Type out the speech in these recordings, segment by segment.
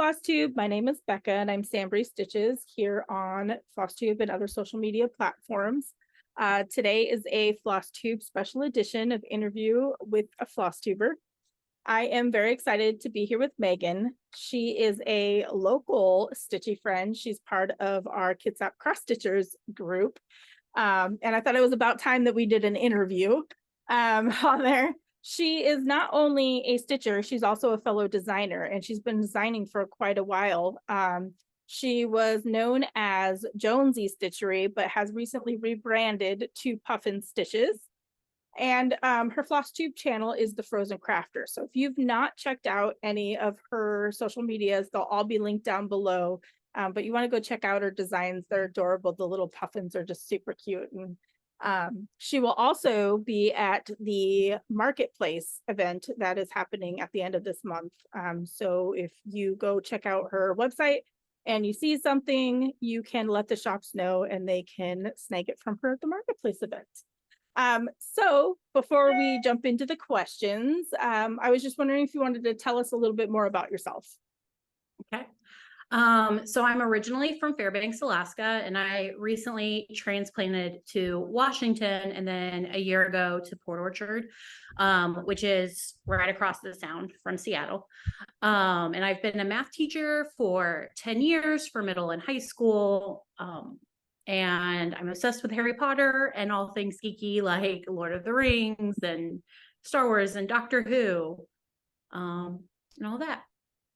Flosstube. My name is Becca and I'm SamBrie Stitches here on Flosstube and other social media platforms. Today is a Flosstube special edition of interview with a Flosstuber. I am very excited to be here with Megan. She is a local Stitchy friend. She's part of our Kids App Cross Stitchers group. And I thought it was about time that we did an interview on there. She is not only a stitcher, she's also a fellow designer, and she's been designing for quite a while. She was known as Jonesy Stitchery, but has recently rebranded to Puffin Stitches. And her Flosstube channel is The Frozen Crafter. So if you've not checked out any of her social medias, they'll all be linked down below. But you want to go check out her designs. They're adorable. The little puffins are just super cute. And she will also be at the marketplace event that is happening at the end of this month. So if you go check out her website and you see something, you can let the shops know and they can snag it from her at the marketplace event. So before we jump into the questions, I was just wondering if you wanted to tell us a little bit more about yourself. Okay. So I'm originally from Fairbanks, Alaska, and I recently transplanted to Washington and then a year ago to Port Orchard, which is right across the sound from Seattle. And I've been a math teacher for 10 years for middle and high school. And I'm obsessed with Harry Potter and all things geeky like Lord of the Rings and Star Wars and Doctor Who, and all that.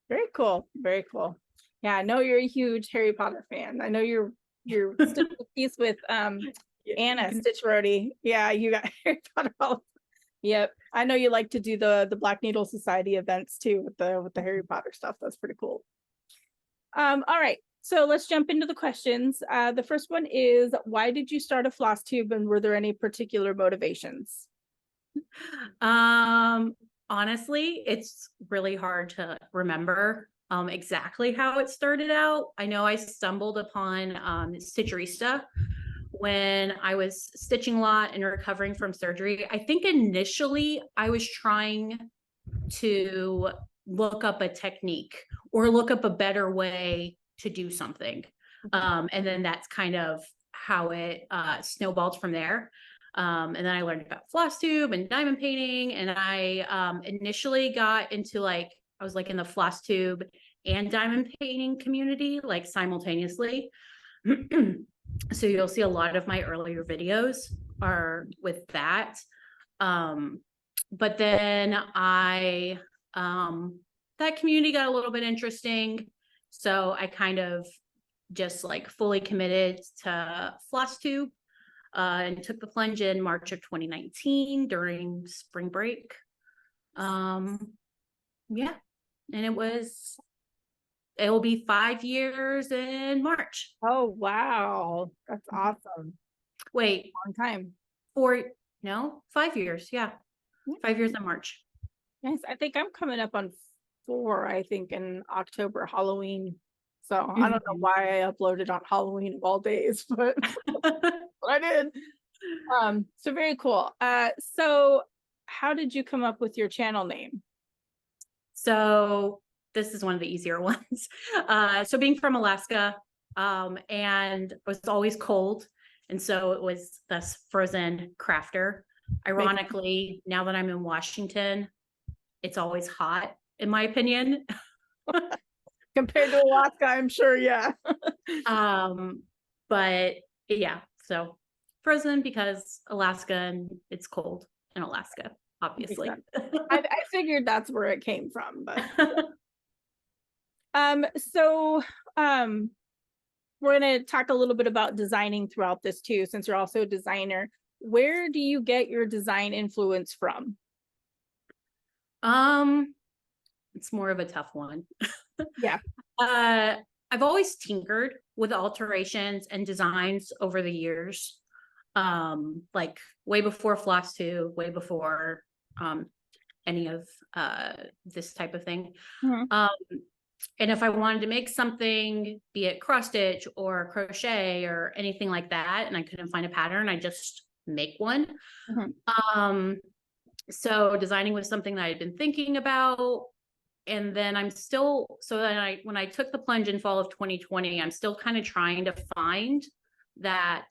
Very cool. Very cool. Yeah, I know you're a huge Harry Potter fan. I know you're stitching a piece with Anna Stitch Roadie. Yeah, you got Harry Potter. Yep. I know you like to do the Black Needle Society events too with the Harry Potter stuff. That's pretty cool. All right. So let's jump into the questions. The first one is, why did you start a Flosstube and were there any particular motivations? Honestly, it's really hard to remember exactly how it started out. I know I stumbled upon Stitcherista when I was stitching a lot and recovering from surgery. I think initially I was trying to look up a technique or look up a better way to do something. And then that's kind of how it snowballed from there. And then I learned about Flosstube and diamond painting. And I initially got into I was in the Flosstube and diamond painting community, simultaneously. So you'll see a lot of my earlier videos are with that. But then that community got a little bit interesting. So I kind of just fully committed to Flosstube and took the plunge in March of 2019 during spring break. Yeah, and it will be 5 years in March. Oh, wow. That's awesome. Wait, long time. 5 years. Yeah. 5 years in March. Nice. I think I'm coming up on 4, I think in October, Halloween. So I don't know why I uploaded on Halloween of all days, but I did. So very cool. So how did you come up with your channel name? So this is one of the easier ones. So being from Alaska, and it was always cold. And so it was this Frozen Crafter. Ironically, now that I'm in Washington, it's always hot, in my opinion. Compared to Alaska, I'm sure, yeah. But yeah, so Frozen because Alaska and it's cold in Alaska, obviously. I figured that's where it came from, but so we're going to talk a little bit about designing throughout this too, since you're also a designer. Where do you get your design influence from? It's more of a tough one. Yeah. I've always tinkered with alterations and designs over the years. Way before Flosstube, way before any of this type of thing. And if I wanted to make something, be it cross stitch or crochet or anything like that, and I couldn't find a pattern, I just make one. So designing was something that I'd been thinking about and then I'm still, so then when I took the plunge in fall of 2020, I'm still kind of trying to find that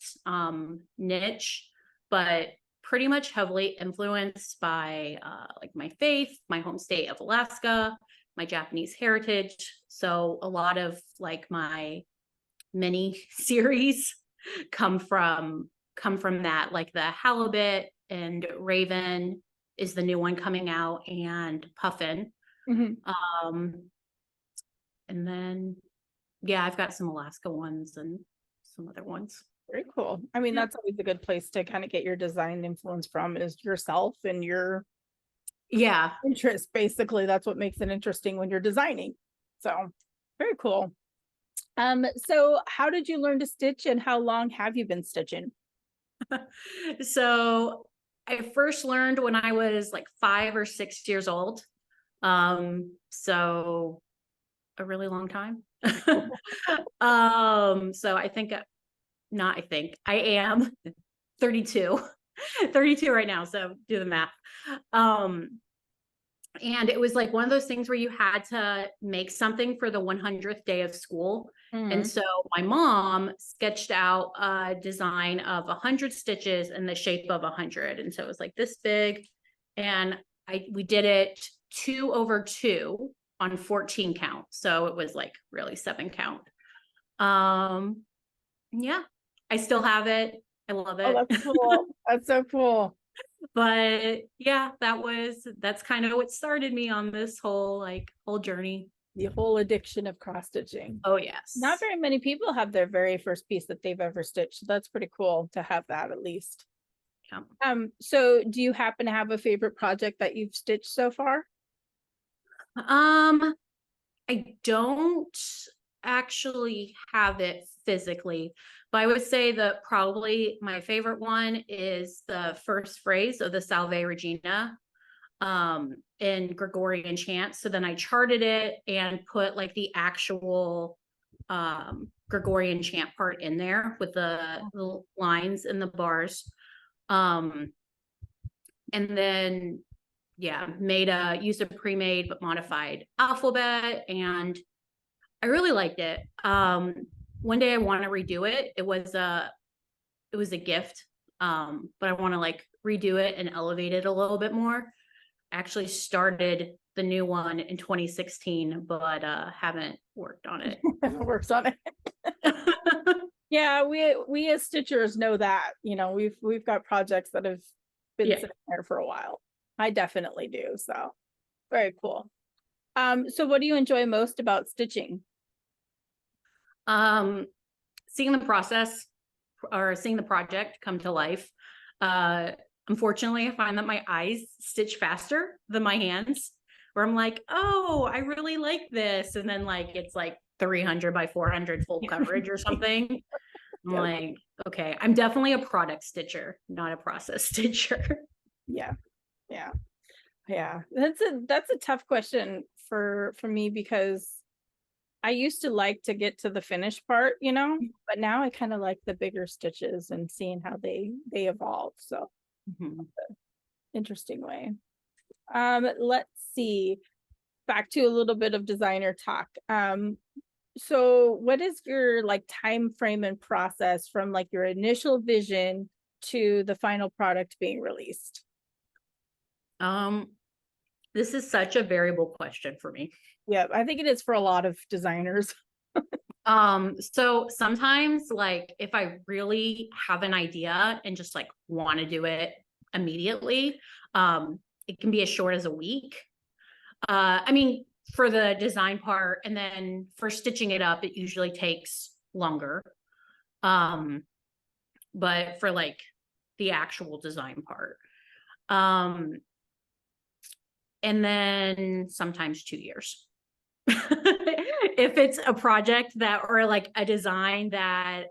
niche, but pretty much heavily influenced by like my faith, my home state of Alaska, my Japanese heritage. So a lot of like my mini series come from that, like the halibut and raven is the new one coming out, and puffin. Mhm. And then yeah, I've got some Alaska ones and some other ones. Very cool. I mean, Yeah. that's always a good place to kind of get your design influence from, is yourself and your Yeah. interest. Basically, that's what makes it interesting when you're designing. So very cool. So how did you learn to stitch, and how long have you been stitching? So I first learned when I was like 5 or 6 years old. So a really long time. So I think, not I think, I am 32. 32 right now, so do the math. And it was like one of those things where you had to make something for the 100th day of school. And so my mom sketched out a design of 100 stitches in the shape of 100. And so it was like this big. And we did it 2/2 on 14 count. So it was like really 7 count. Yeah, I still have it. I love Oh, it. that's cool. That's so cool. But yeah, that's kind of what started me on this whole journey. The whole addiction of cross stitching. Oh Not yes. very many people have their very first piece that they've ever stitched. So that's pretty cool to have that at least. Yeah. So do you happen to have a favorite project that you've stitched so far? I don't actually have it physically, but I would say that probably my favorite one is the first phrase of the Salve Regina in Gregorian chant. So then I charted it and put like the actual Gregorian chant part in there with the lines and the bars. And then yeah, used a pre-made but modified alphabet, and I really liked it. One day I want to redo it. It was a gift. But I want to like redo it and elevate it a little bit more. I actually started the new one in 2016, but haven't worked on it. Works on it. Yeah, we as stitchers know that, we've got projects that have been Yeah. sitting there for a while. I definitely do. So very cool. So what do you enjoy most about stitching? Seeing the process or seeing the project come to life. Unfortunately, I find that my eyes stitch faster than my hands, where I'm like, oh, I really like this. And then like, it's like 300 by 400 full coverage or something. I'm like, okay, I'm definitely a product stitcher, not a process stitcher. Yeah. That's a tough question for me, because I used to like to get to the finished part, but now I kind of like the bigger stitches and seeing how they evolve. So interesting way. Let's see. Back to a little bit of designer talk. So what is your like time frame and process from like your initial vision to the final product being released? This is such a variable question for me. Yeah, I think it is for a lot of designers. So sometimes like if I really have an idea and just like want to do it immediately, it can be as short as a week. I mean, for the design part, and then for stitching it up, it usually takes longer. But for like the actual design part. And then sometimes 2 years. If it's a project that, or like a design that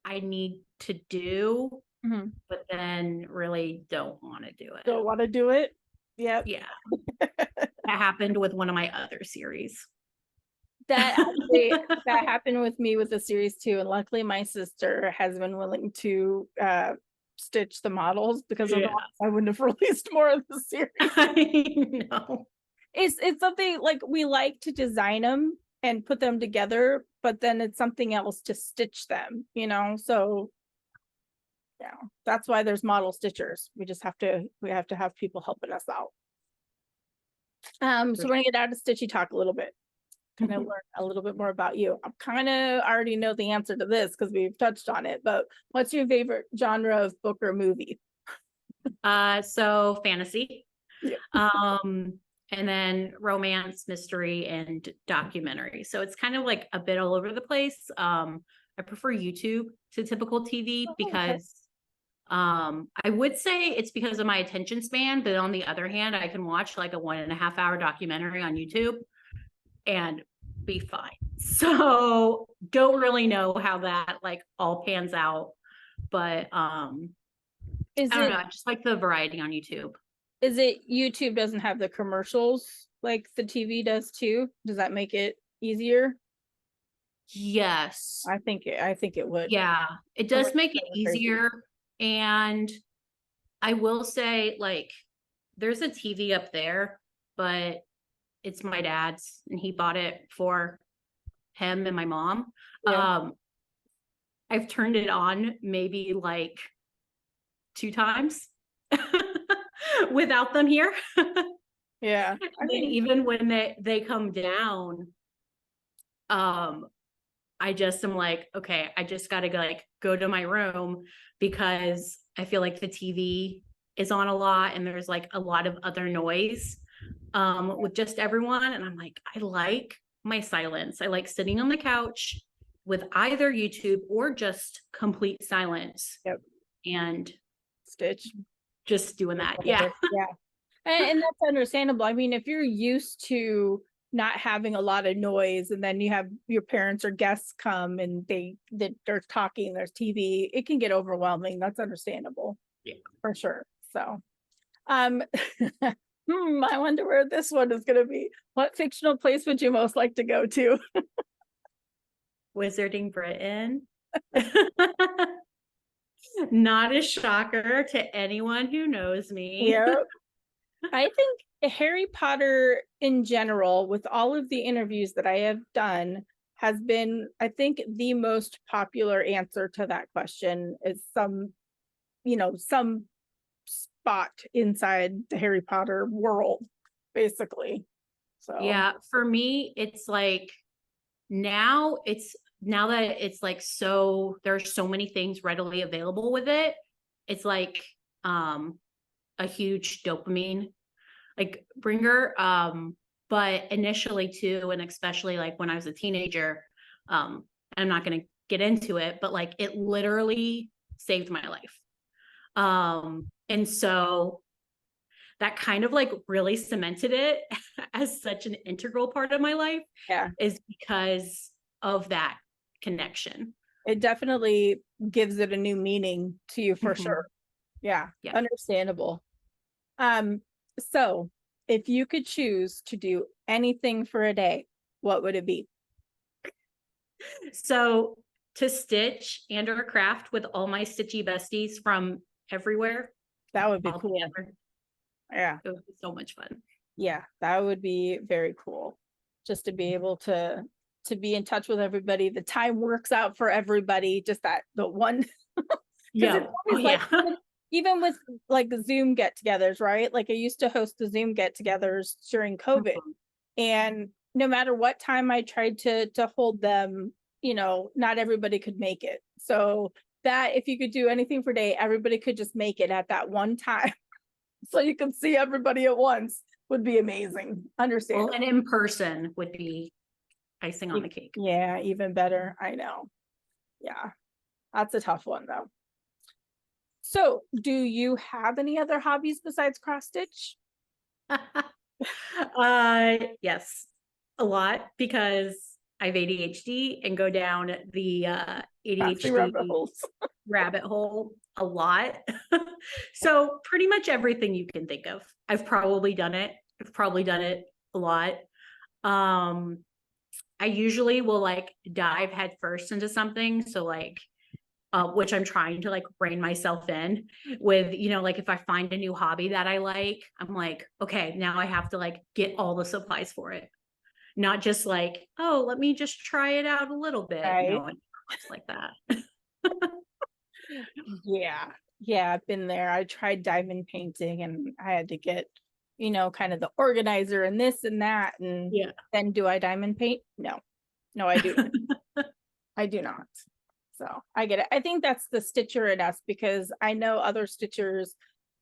I need to do, but then really don't want to do it. Don't want to do it. Yep. Yeah. That happened with one of my other series. That happened with me with the series too. And luckily my sister has been willing to stitch the models, because otherwise I wouldn't have released more of the series. I know. it's something like we like to design them and put them together, but then it's something else to stitch them, so yeah, that's why there's model stitchers. We have to have people helping us out. So we're gonna get out of stitchy talk a little bit, kind of learn a little bit more about you. I kind of already know the answer to this because we've touched on it, but what's your favorite genre of book or movie? So fantasy. Yeah. And then romance, mystery, and documentary. So it's kind of like a bit all over the place. I prefer YouTube to typical TV because I would say it's because of my attention span, but on the other hand, I can watch like a 1.5 hour documentary on YouTube and be fine. So don't really know how that like all pans out, but I don't know. I just like the variety on YouTube. Is it YouTube doesn't have the commercials like the TV does too? Does that make it easier? Yes. I think it would. Yeah, it does make it easier. And I will say, like, there's a TV up there, but it's my dad's and he bought it for him and my mom. Yeah. I've turned it on maybe like 2 times without them here. Yeah. I mean, even when they come down, I just am like, okay, I just gotta go to my room because I feel like the TV is on a lot and there's like a lot of other noise with just everyone. And I'm like, I like my silence. I like sitting on the couch with either YouTube or just complete silence. Yep. And stitch. Just doing that. Yeah. Yeah. And that's understandable. I mean, if you're used to not having a lot of noise and then you have your parents or guests come and they're talking, there's TV, it can get overwhelming. That's understandable. Yeah, for sure. So I wonder where this one is going to be. What fictional place would you most like to go to? Wizarding Britain. Not a shocker to anyone who knows me. Yeah. I think Harry Potter in general, with all of the interviews that I have done, has been, I think, the most popular answer to that question is some spot inside the Harry Potter world, basically. So yeah, for me, it's like now that it's like there's so many things readily available with it. It's like a huge dopamine like bringer. But initially too, and especially like when I was a teenager, and I'm not gonna get into it, but like it literally saved my life. And so that kind of like really cemented it as such an integral part of my life. Yeah. Is because of that connection. It definitely gives it a new meaning to you for sure. Yeah. Understandable. So if you could choose to do anything for a day, what would it be? So to stitch and or craft with all my stitchy besties from everywhere. That would be cool. Together. Yeah. It would be so much fun. Yeah, that would be very cool. Just to be able to be in touch with everybody. The time works out for everybody. Just the one. Yeah. Even with like the Zoom get-togethers, right? Like I used to host the Zoom get-togethers during COVID, and no matter what time I tried to hold them, not everybody could make it. So that if you could do anything for a day, everybody could just make it at that one time, so you can see everybody at once, would be amazing. Understand? Well, and in person would be icing on the cake. Yeah, even better. I know. Yeah, that's a tough one though. So do you have any other hobbies besides cross stitch? Yes, a lot, because I have ADHD and go down the ADHD rabbit hole a lot. So pretty much everything you can think of, I've probably done it. I've probably done it a lot. I usually will like dive head first into something. So like which I'm trying to like rein myself in with, you know, like if I find a new hobby that I like, I'm like, okay, now I have to like get all the supplies for it. Not just like, oh, let me just try it out a little bit. Right. No, it's like that. Yeah. Yeah, I've been there. I tried diamond painting and I had to get, kind of the organizer and this and that. And Yeah. then do I diamond paint? No. No, I do not. I do not. So I get it. I think that's the stitcher in us because I know other stitchers,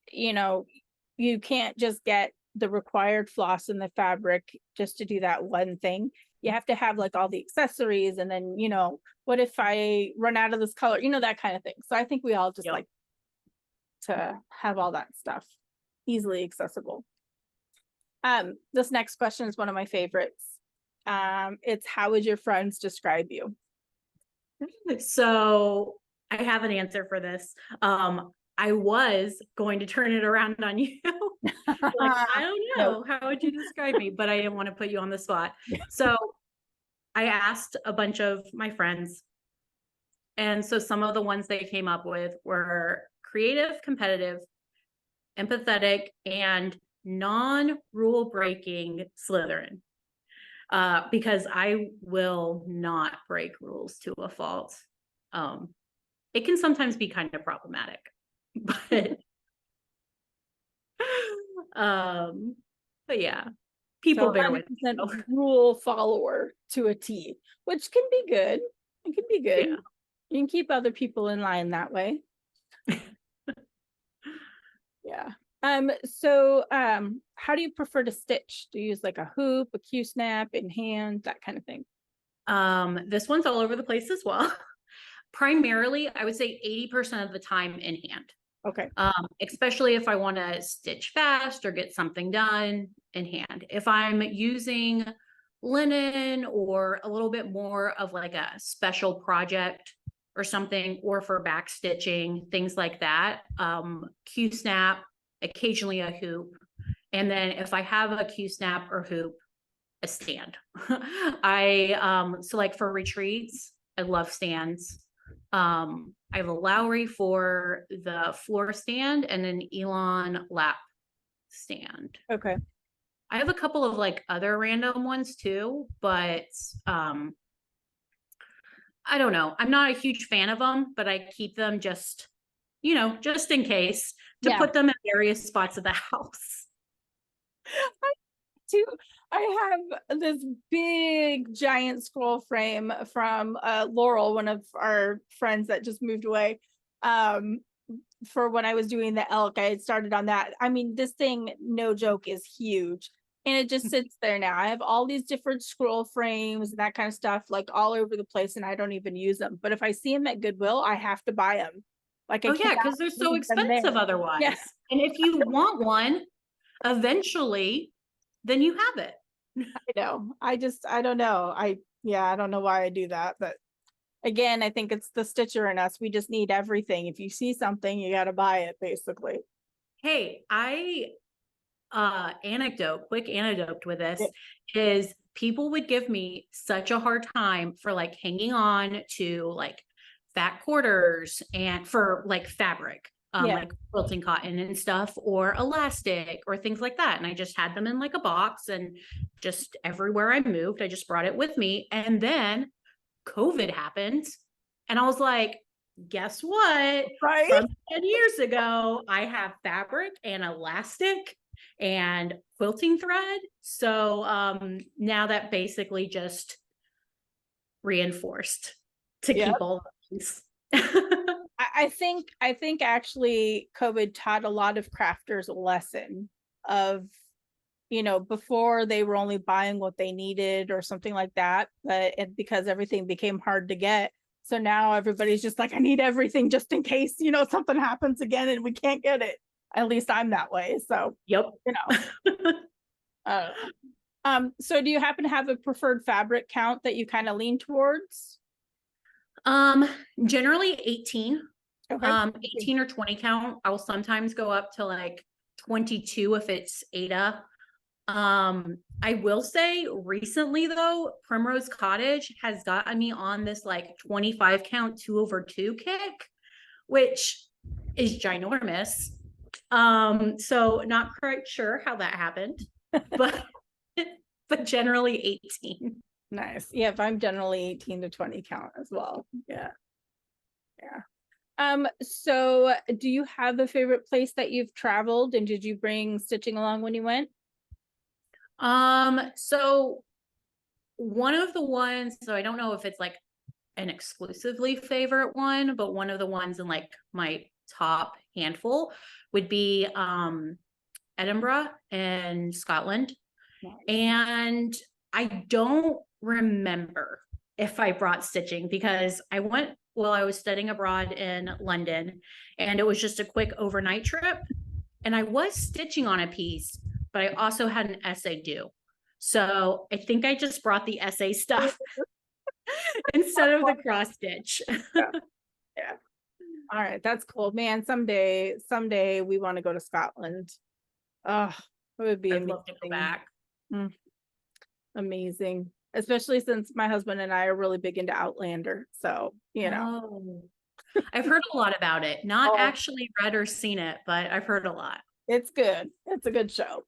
you can't just get the required floss and the fabric just to do that one thing. You have to have like all the accessories and then, what if I run out of this color, that kind of thing. So I think we all just Yep. like to have all that stuff easily accessible. This next question is one of my favorites. It's how would your friends describe you? So I have an answer for this. I was going to turn it around on you. Like, I don't know, Nope. how would you describe me? But I didn't want to put you on the spot. So I asked a bunch of my friends. And so some of the ones they came up with were creative, competitive, empathetic, and non-rule breaking Slytherin. Because I will not break rules to a fault. It can sometimes be kind of problematic, but but yeah, people So bear with 100% me. rule follower to a T, which can be good. It can be good. Yeah. You can keep other people in line that way. Yeah. So how do you prefer to stitch? Do you use like a hoop, a Q-snap, in hand, that kind of thing? This one's all over the place as well. Primarily, I would say 80% of the time in hand. Okay. Especially if I want to stitch fast or get something done in hand. If I'm using linen or a little bit more of like a special project or something, or for back stitching, things like that, Q-snap, occasionally a hoop. And then if I have a Q-snap or hoop, a stand. So like for retreats, I love stands. I have a Lowry for the floor stand and an Elon lap stand. Okay. I have a couple of like other random ones too, but I don't know. I'm not a huge fan of them, but I keep them just, just in case to Yeah. put them in various spots of the house. Too. I have this big giant scroll frame from Laurel, one of our friends that just moved away. For when I was doing the elk, I had started on that. I mean, this thing, no joke, is huge. And it just sits there now. I have all these different scroll frames and that kind of stuff, like all over the place, and I don't even use them. But if I see them at Goodwill, I have to buy them. Like I Oh yeah, cannot because they're so leave them there. expensive otherwise. Yeah. And if you want one, eventually, then you have it. I know. I don't know. I don't know why I do that, but again, I think it's the stitcher in us. We just need everything. If you see something, you got to buy it, basically. Hey, quick anecdote with this Yeah. is people would give me such a hard time for like hanging on to like fat quarters and for like fabric, Yeah. like quilting cotton and stuff, or elastic or things like that. And I just had them in like a box, and just everywhere I moved, I just brought it with me. And then COVID happened, and I was like, guess what? Right? From 10 years ago, I have fabric and elastic and quilting thread. So now that basically just reinforced to Yeah. keep all these. I think actually COVID taught a lot of crafters a lesson of, before they were only buying what they needed or something like that, but because everything became hard to get. So now everybody's just like, I need everything just in case, something happens again and we can't get it. At least I'm that way. So, Yep. So do you happen to have a preferred fabric count that you kind of lean towards? Generally 18. Okay. 18 or 20 count. I will sometimes go up to like 22 if it's Ada. I will say recently though, Primrose Cottage has gotten me on this like 25 count 2/2 kick, which is ginormous. So not quite sure how that happened, but but generally 18. Nice. Yeah, if I'm generally 18 to 20 count as well. Yeah. Yeah. So do you have a favorite place that you've traveled, and did you bring stitching along when you went? So one of the ones, so I don't know if it's like an exclusively favorite one, but one of the ones in like my top handful would be Edinburgh in Scotland. Nice. And I don't remember if I brought stitching because I went while I was studying abroad in London, and it was just a quick overnight trip. And I was stitching on a piece, but I also had an essay due. So I think I just brought the essay stuff instead of the cross stitch. Yeah. Yeah. All right, that's cool, man. Someday we want to go to Scotland. Oh, it would be I'd love to go back. Amazing, especially since my husband and I are really big into Outlander. So, you know. Oh, I've heard a lot about it. Not Oh, actually read or seen it, but I've heard a lot. it's good. It's a good show.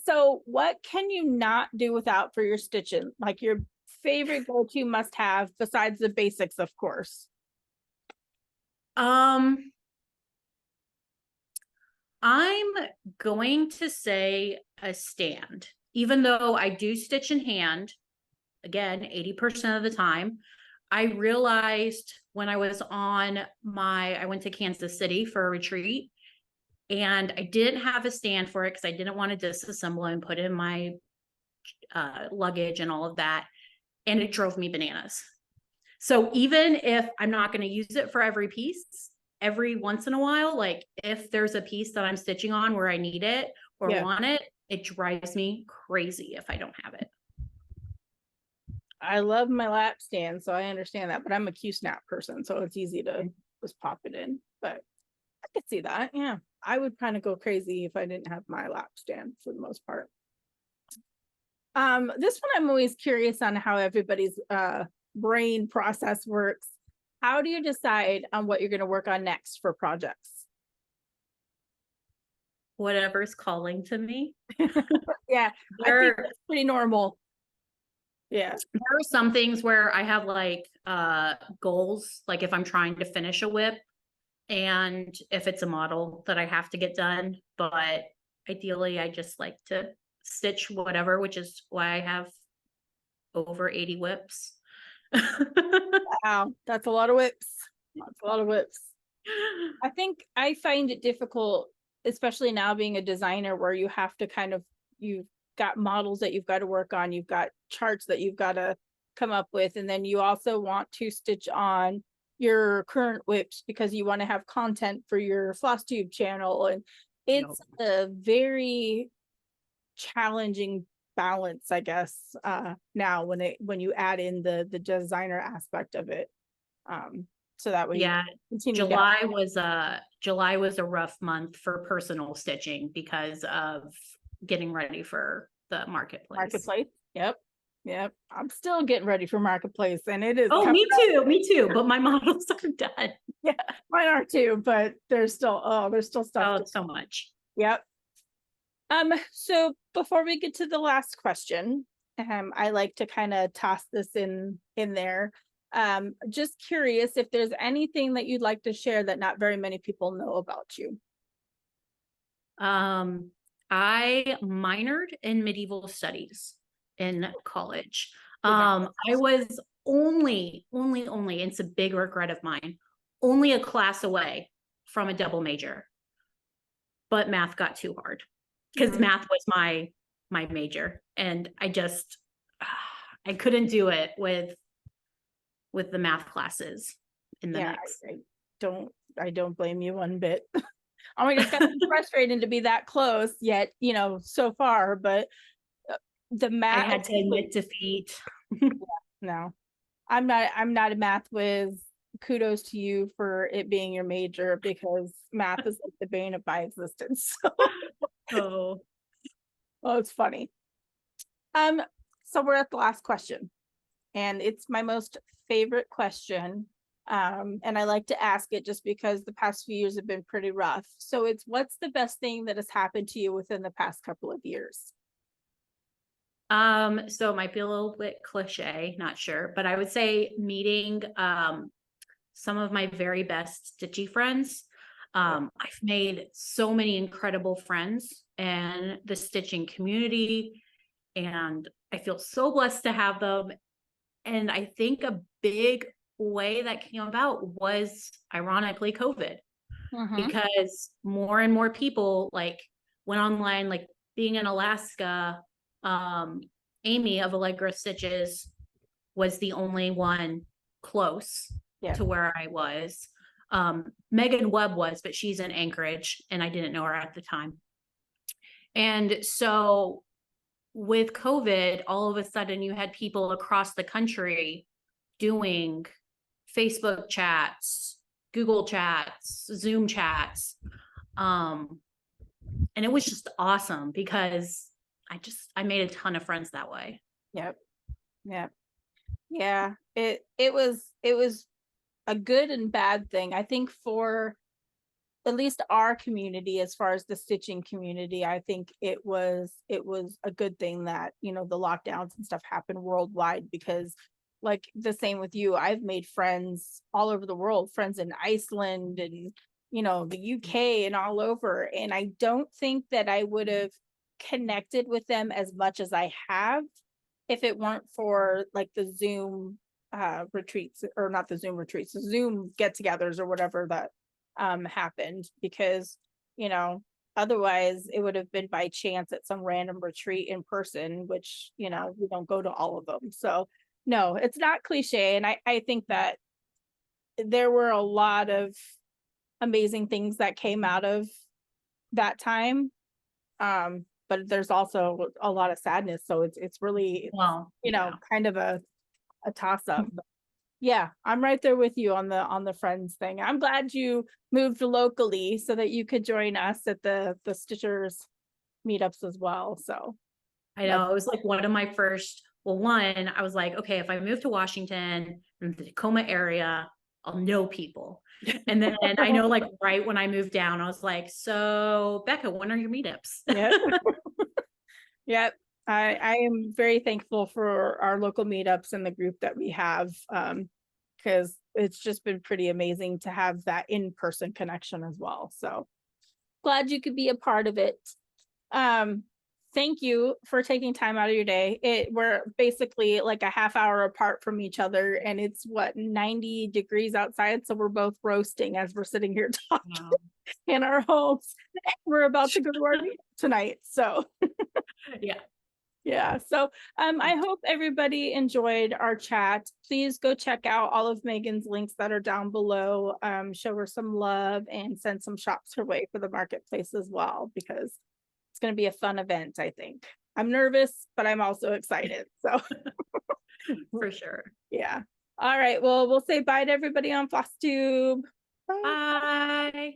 So what can you not do without for your stitching? Like your favorite go-to must-have besides the basics, of course. I'm going to say a stand, even though I do stitch in hand, again, 80% of the time. I realized when I was I went to Kansas City for a retreat, and I didn't have a stand for it because I didn't want to disassemble and put in my luggage and all of that. And it drove me bananas. So even if I'm not going to use it for every piece, every once in a while, like if there's a piece that I'm stitching on where I need it or want it, it drives me crazy if I don't have it. I love my lap stand, so I understand that, but I'm a Q-snap person, so it's easy to just pop it in. But I could see that. Yeah, I would kind of go crazy if I didn't have my lap stand for the most part. This one I'm always curious on how everybody's brain process works. How do you decide on what you're going to work on next for projects? Whatever's calling to me. Yeah, I think that's pretty normal. Yeah. There are some things where I have like goals, like if I'm trying to finish a whip and if it's a model that I have to get done, but ideally I just like to stitch whatever, which is why I have over 80 whips. Wow, that's a lot of whips. That's a lot of whips. I think I find it difficult, especially now being a designer, where you have to you've got models that you've got to work on, you've got charts that you've got to come up with, and then you also want to stitch on your current whips because you want to have content for your Flosstube channel, and it's a very challenging balance, I guess, now when you add in the designer aspect of it. So that way, yeah, July was a rough month for personal stitching because of getting ready for the marketplace. Yep. I'm still getting ready for marketplace, and it is. Oh, me too. But my models are done. Yeah, mine are too. But there's still stuff. Oh, so much. Yep. So before we get to the last question, I like to kind of toss this in there. Just curious if there's anything that you'd like to share that not very many people know about you. I minored in medieval studies in college. I was only, it's a big regret of mine, only a class away from a double major, but math got too hard because math was my major, and I couldn't do it with the math classes in the mix. I don't blame you one bit. Oh my gosh, it's frustrating to be that close yet, so far, but the math, I had to admit defeat. No, I'm not a math whiz. Kudos to you for it being your major, because math is like the bane of my existence. Oh, Oh, it's funny. Um, so we're at the last question, and it's my most favorite question. And I like to ask it just because the past few years have been pretty rough. So it's, what's the best thing that has happened to you within the past couple of years? So it might be a little bit cliche, not sure, but I would say meeting some of my very best stitchy friends. I've made so many incredible friends in the stitching community, and I feel so blessed to have them. And I think a big way that came about was ironically COVID, Mm-hmm. because more and more people like went online, like being in Alaska. um Amy of Allegra Stitches was the only one close Yeah. to where I was. Megan Webb was, but she's in Anchorage and I didn't know her at the time. And so with COVID, all of a sudden you had people across the country doing Facebook chats, Google chats, Zoom chats. Um, and it was just awesome because I made a ton of friends that way. Yep. Yep. Yeah. It was a good and bad thing. I think for at least our community, as far as the stitching community, I think it was a good thing that, the lockdowns and stuff happened worldwide, because like the same with you, I've made friends all over the world, friends in Iceland and the UK and all over, and I don't think that I would have connected with them as much as I have if it weren't for like the Zoom retreats, or not the Zoom retreats, the Zoom get-togethers or whatever that happened, because you know otherwise it would have been by chance at some random retreat in person, which we don't go to all of them. So no, it's not cliche, and I think that there were a lot of amazing things that came out of that time. But there's also a lot of sadness, so it's really, Well, yeah. kind of a toss up. Yeah, I'm right there with you on the friends thing. I'm glad you moved locally so that you could join us at the Stitchers meetups as well. So I that's know it was like one of my first, well, one, I was like, okay, if I move to Washington and the Tacoma area, I'll know people. And then I know like right when I moved down, I was like, so Becca, when are your meetups? yeah. Yep. I am very thankful for our local meetups and the group that we have, because it's just been pretty amazing to have that in-person connection as well. So glad you could be a part of it. Um, Thank you for taking time out of your day. We're basically like a half hour apart from each other, and it's what, 90 degrees outside, so we're both roasting as we're sitting here talking Wow. in our homes. We're about to go to our meeting tonight, so Yeah. yeah. So I hope everybody enjoyed our chat. Please go check out all of Megan's links that are down below. Show her some love and send some shops her way for the marketplace as well, because it's going to be a fun event, I think. I'm nervous, but I'm also excited. So For sure. yeah. All right. Well, we'll say bye to everybody on Flosstube. Bye. Bye.